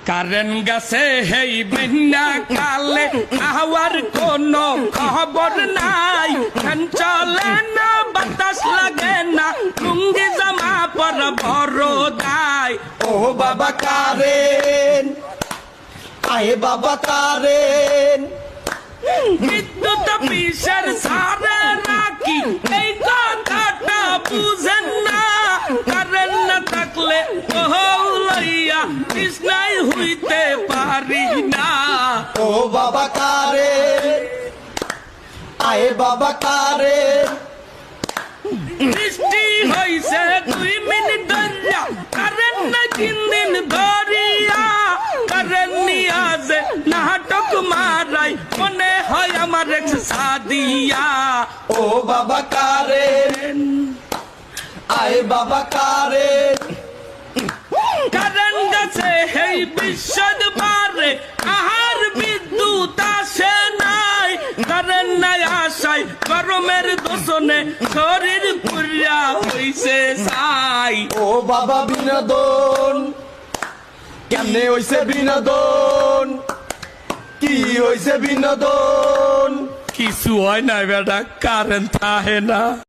Current গেছে হেই বিনা কালে hour কোনো খবর নাই। ফ্যান চলে না, বাতাস লাগে না, লুঙ্গি জামা পর বড় দায়। ও বাবা কারেন্ট, আয়ে বাবা কারেন্ট, বিদ্যুৎ অফিসের সারে রাখি এই কথাটা বুঝেন না। কারেন্ট না থাকলে লইয়া কৃষ্ণাই হইতে পারি না। ও বাবা কারেন্ট, আয়ে বাবা কারেন্ট, বৃষ্টি হইছে 2 মিনিট ধরিয়া, কারেন্ট না 3 দিন ধরিয়া। কারেন্ট নিয়া যে নাটক মারাই, মনে হয় আমার এক্স সাদিয়া। ও বাবা কারেন্ট, আয়ে বাবা কারেন্ট, কারেন্ট গেছে হেই বিশ্বদ বারে, আহার বিদ্যুৎ আসে নাই। কারেন্ট নাই আসাই গরমের দোষণে শরীর পুরিয়া হইছে ছাই। ও বাবা বিনোদন, কেমনে হইছে বিনোদন, কি হইছে বিনোদন? কিছু হয় না বেটা, কারেন্ট থাকে না।